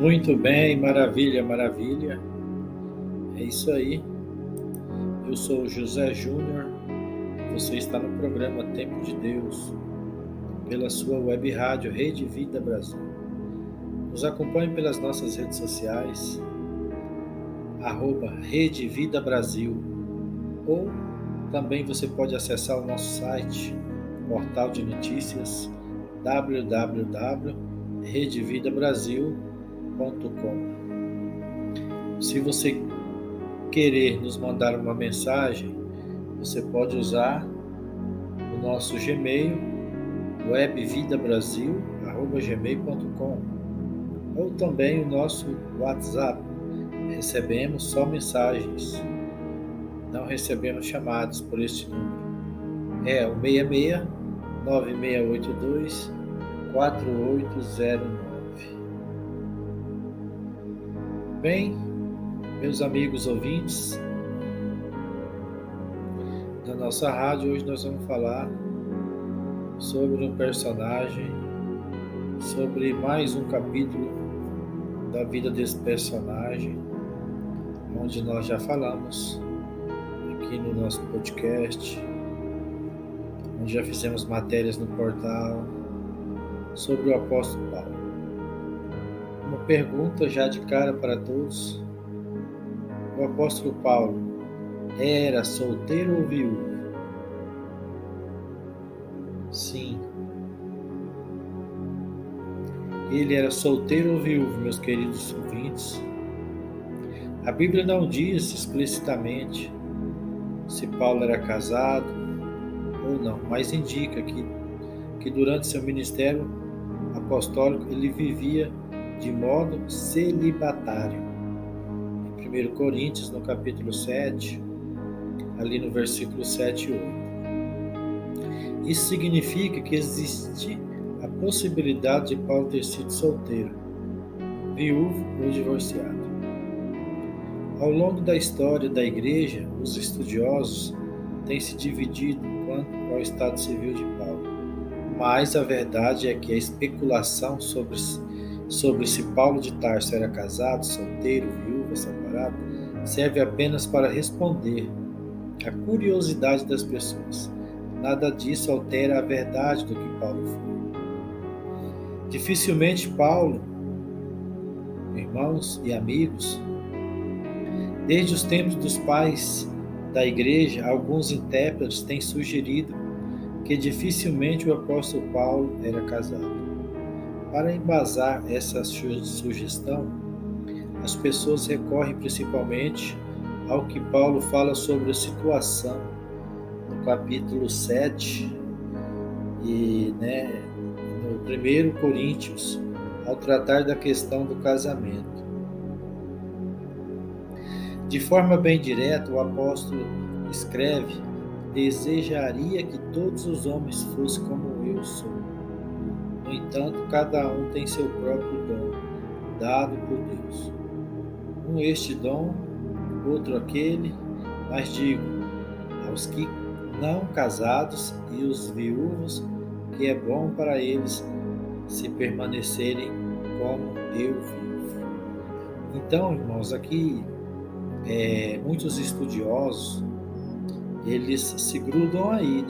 Muito bem, maravilha, maravilha. É isso aí. Eu sou o José Júnior. Você está no programa Tempo de Deus, pela sua web rádio Rede Vida Brasil. Nos acompanhe pelas nossas redes sociais, @Rede Vida Brasil, ou também você pode acessar o nosso site, portal de notícias, www.redevidabrasil.com. Se você querer nos mandar uma mensagem, você pode usar o nosso Gmail, webvidabrasil@gmail.com, ou também o nosso WhatsApp. Recebemos só mensagens, não recebemos chamadas por este número. É o 66 9682 4809. Bem, meus amigos ouvintes da nossa rádio, hoje nós vamos falar sobre um personagem, sobre mais um capítulo da vida desse personagem, onde nós já falamos aqui no nosso podcast, onde já fizemos matérias no portal sobre o apóstolo Paulo. Uma pergunta já de cara para todos: o apóstolo Paulo era solteiro ou viúvo? Sim. Ele era solteiro ou viúvo, meus queridos ouvintes? A Bíblia não diz explicitamente se Paulo era casado ou não, mas indica que durante seu ministério apostólico ele vivia de modo celibatário. Em 1 Coríntios, no capítulo 7, ali no versículo 7 e 8. Isso significa que existe a possibilidade de Paulo ter sido solteiro, viúvo ou divorciado. Ao longo da história da igreja, os estudiosos têm se dividido quanto ao estado civil de Paulo. Mas a verdade é que a especulação sobre se Paulo de Tarso era casado, solteiro, viúvo, separado, serve apenas para responder à curiosidade das pessoas. Nada disso altera a verdade do que Paulo foi. Dificilmente Paulo, irmãos e amigos, desde os tempos dos pais da igreja, alguns intérpretes têm sugerido que dificilmente o apóstolo Paulo era casado. Para embasar essa sugestão, as pessoas recorrem principalmente ao que Paulo fala sobre a situação no capítulo 7 e no 1 Coríntios, ao tratar da questão do casamento. De forma bem direta, o apóstolo escreve: desejaria que todos os homens fossem como eu sou. No entanto, cada um tem seu próprio dom, dado por Deus. Um este dom, outro aquele, mas digo aos que não casados e os viúvos, que é bom para eles se permanecerem como eu vivo. Então, irmãos, aqui muitos estudiosos, eles se grudam aí,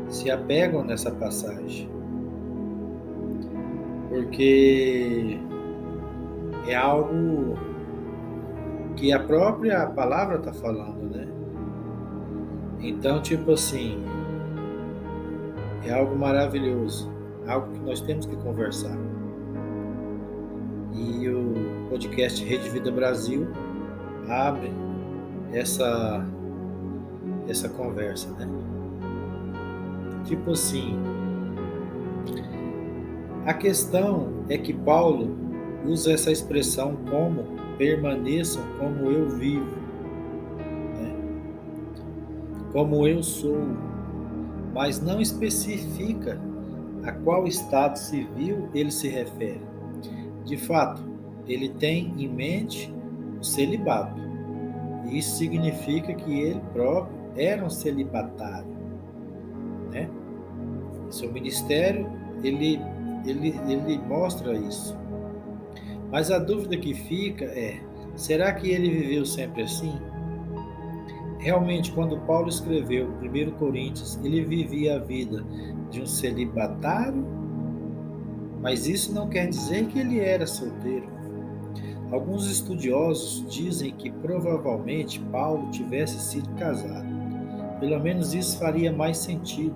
se apegam nessa passagem, porque é algo que a própria palavra está falando, Então, tipo assim, é algo maravilhoso, algo que nós temos que conversar. E o podcast Rede Vida Brasil abre essa conversa, Tipo assim, a questão é que Paulo usa essa expressão como permaneçam como eu vivo, como eu sou, mas não especifica a qual estado civil ele se refere. De fato, ele tem em mente o celibato. E isso significa que ele próprio era um celibatário, Seu ministério, ele mostra isso. Mas a dúvida que fica é: será que ele viveu sempre assim? Realmente, quando Paulo escreveu 1 Coríntios, ele vivia a vida de um celibatário, mas isso não quer dizer que ele era solteiro. Alguns estudiosos dizem que provavelmente Paulo tivesse sido casado. Pelo menos isso faria mais sentido,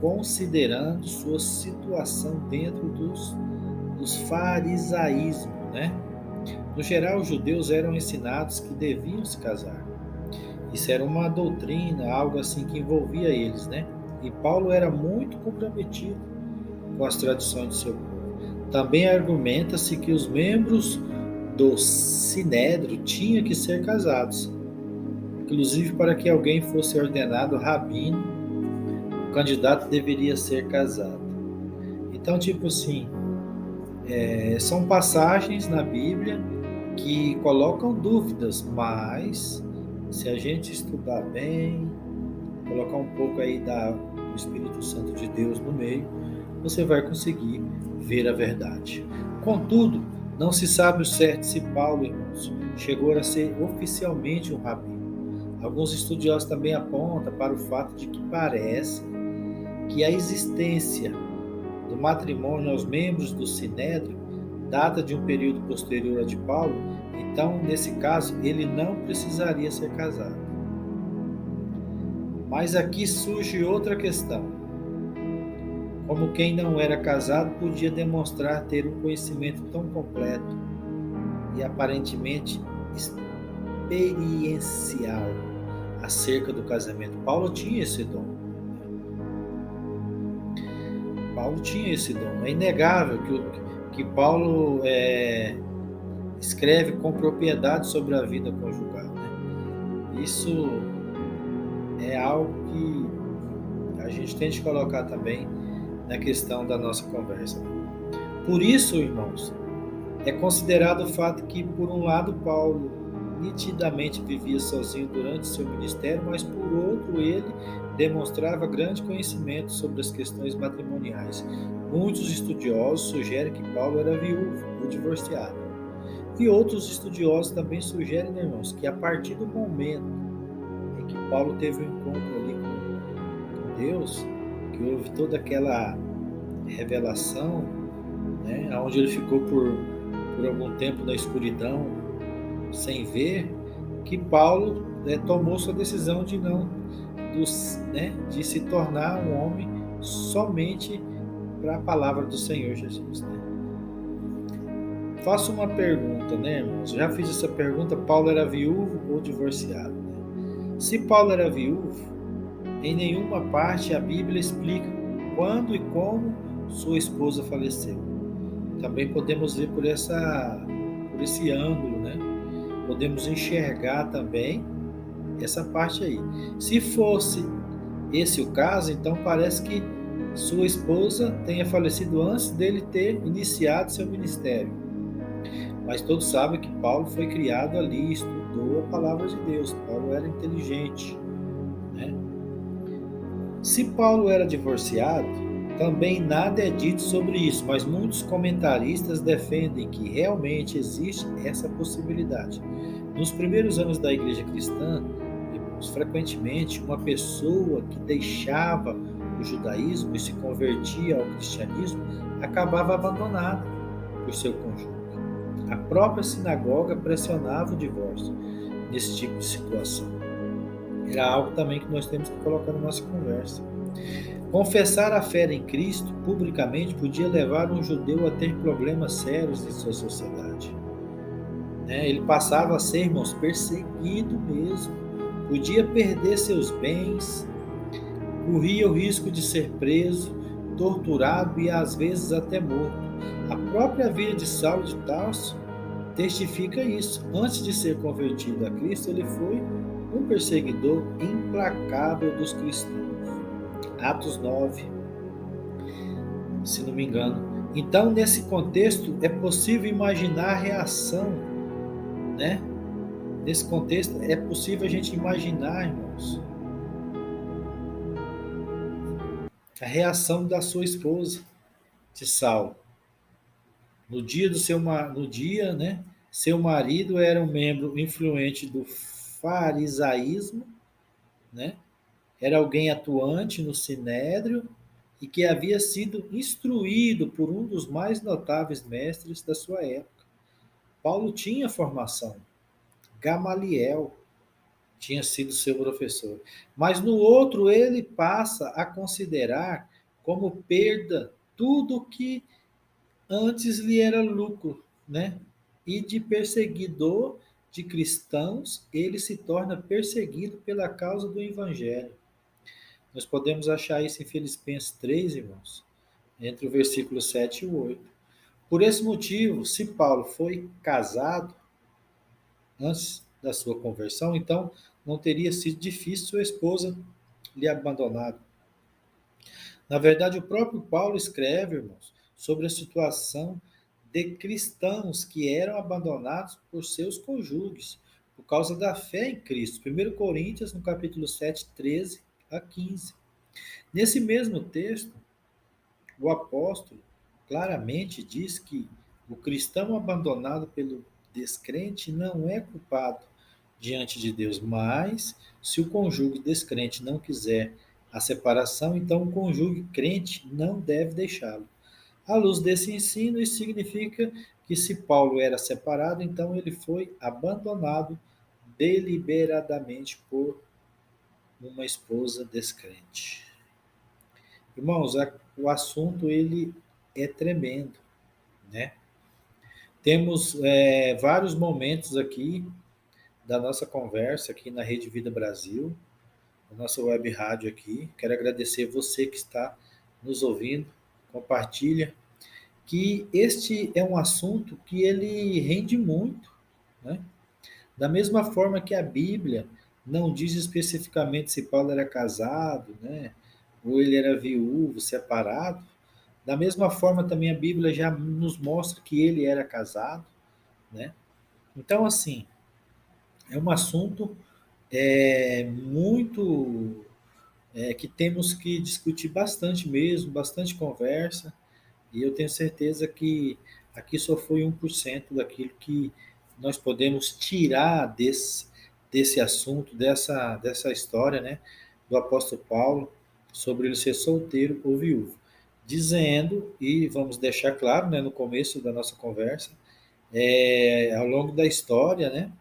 considerando sua situação dentro dos farisaísmos, né? No geral, os judeus eram ensinados que deviam se casar. Isso era uma doutrina, algo assim que envolvia eles, né? E Paulo era muito comprometido com as tradições do seu povo. Também argumenta-se que os membros do Sinédrio tinham que ser casados. Inclusive, para que alguém fosse ordenado rabino, o candidato deveria ser casado. Então, tipo assim, são passagens na Bíblia que colocam dúvidas, mas se a gente estudar bem, colocar um pouco aí do Espírito Santo de Deus no meio, você vai conseguir ver a verdade. Contudo, não se sabe o certo se Paulo, irmãos, chegou a ser oficialmente um rabino. Alguns estudiosos também apontam para o fato de que parece que a existência do matrimônio aos membros do Sinédrio data de um período posterior a de Paulo, então, nesse caso, ele não precisaria ser casado. Mas aqui surge outra questão. Como quem não era casado podia demonstrar ter um conhecimento tão completo e aparentemente experiencial acerca do casamento? Paulo tinha esse dom. Paulo tinha esse dom. É inegável que Paulo escreve com propriedade sobre a vida conjugal. Né? Isso é algo que a gente tem de colocar também na questão da nossa conversa. Por isso, irmãos, é considerado o fato que, por um lado, Paulo nitidamente vivia sozinho durante seu ministério, mas, por outro, ele demonstrava grande conhecimento sobre as questões matrimoniais. Muitos estudiosos sugerem que Paulo era viúvo ou divorciado. E outros estudiosos também sugerem, né, irmãos, que a partir do momento em que Paulo teve um encontro ali com Deus, que houve toda aquela revelação, né, onde ele ficou por algum tempo na escuridão, sem ver, que Paulo tomou sua decisão de de se tornar um homem somente para a palavra do Senhor Jesus. Né? Faço uma pergunta, né, irmãos? Já fiz essa pergunta: Paulo era viúvo ou divorciado? Né? Se Paulo era viúvo, em nenhuma parte a Bíblia explica quando e como sua esposa faleceu. Também podemos ver por esse ângulo, né? Podemos enxergar também essa parte aí. Se fosse esse o caso, então parece que sua esposa tenha falecido antes dele ter iniciado seu ministério. Mas todos sabem que Paulo foi criado ali, estudou a palavra de Deus. Paulo era inteligente, né? Se Paulo era divorciado, também nada é dito sobre isso, mas muitos comentaristas defendem que realmente existe essa possibilidade. Nos primeiros anos da igreja cristã, frequentemente uma pessoa que deixava o judaísmo e se convertia ao cristianismo acabava abandonada por seu cônjuge. A própria sinagoga pressionava o divórcio nesse tipo de situação. Era algo também que nós temos que colocar na nossa conversa. Confessar a fé em Cristo publicamente podia levar um judeu a ter problemas sérios em sua sociedade. Ele passava a ser, irmãos, perseguido mesmo. Podia perder seus bens, corria o risco de ser preso, torturado e às vezes até morto. A própria vida de Saulo de Tarso testifica isso. Antes de ser convertido a Cristo, ele foi um perseguidor implacável dos cristãos. Atos 9, se não me engano. Então, nesse contexto, é possível imaginar a reação, né? Nesse contexto, é possível a gente imaginar, irmãos, a reação da sua esposa, de Saulo. No dia, né, seu marido era um membro influente do farisaísmo, né? Era alguém atuante no sinédrio e que havia sido instruído por um dos mais notáveis mestres da sua época. Paulo tinha formação. Gamaliel tinha sido seu professor. Mas no outro ele passa a considerar como perda tudo que antes lhe era lucro, né? E de perseguidor de cristãos, ele se torna perseguido pela causa do evangelho. Nós podemos achar isso em Filipenses 3, irmãos, entre o versículo 7 e o 8. Por esse motivo, se Paulo foi casado antes da sua conversão, então não teria sido difícil sua esposa lhe abandonar. Na verdade, o próprio Paulo escreve, irmãos, sobre a situação de cristãos que eram abandonados por seus cônjuges, por causa da fé em Cristo. 1 Coríntios, no capítulo 7, 13 a 15. Nesse mesmo texto, o apóstolo claramente diz que o cristão abandonado pelo descrente não é culpado diante de Deus, mas se o cônjuge descrente não quiser a separação, então o cônjuge crente não deve deixá-lo. À luz desse ensino, isso significa que se Paulo era separado, então ele foi abandonado deliberadamente por uma esposa descrente. Irmãos, o assunto ele é tremendo, né? Temos vários momentos aqui da nossa conversa aqui na Rede Vida Brasil, a nossa web rádio aqui. Quero agradecer você que está nos ouvindo, compartilha, que este é um assunto que ele rende muito, né? Da mesma forma que a Bíblia não diz especificamente se Paulo era casado, né? Ou ele era viúvo, separado. Da mesma forma também a Bíblia já nos mostra que ele era casado, né? Então, assim, é um assunto muito que temos que discutir bastante mesmo, bastante conversa, e eu tenho certeza que aqui só foi 1% daquilo que nós podemos tirar desse assunto, dessa história, né, do apóstolo Paulo, sobre ele ser solteiro ou viúvo. Dizendo, e vamos deixar claro, né, no começo da nossa conversa, ao longo da história, né,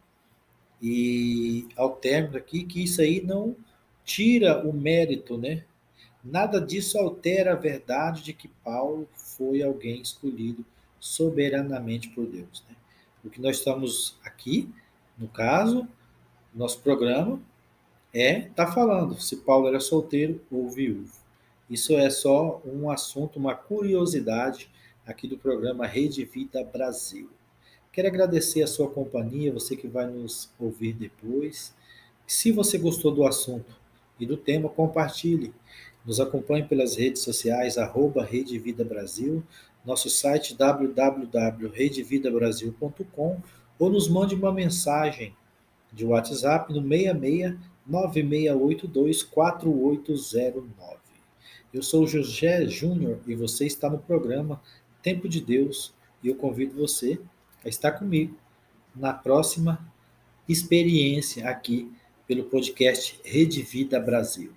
e ao término aqui, que isso aí não tira o mérito, né? Nada disso altera a verdade de que Paulo foi alguém escolhido soberanamente por Deus, né? O que nós estamos aqui, no caso, nosso programa, tá falando se Paulo era solteiro ou viúvo. Isso é só um assunto, uma curiosidade aqui do programa Rede Vida Brasil. Quero agradecer a sua companhia, você que vai nos ouvir depois. Se você gostou do assunto e do tema, compartilhe. Nos acompanhe pelas redes sociais, Rede Vida Brasil, nosso site www.redevidabrasil.com ou nos mande uma mensagem de WhatsApp no 66 9682 4809. Eu sou José Júnior e você está no programa Tempo de Deus e eu convido você a estar comigo na próxima experiência aqui pelo podcast Rede Vida Brasil.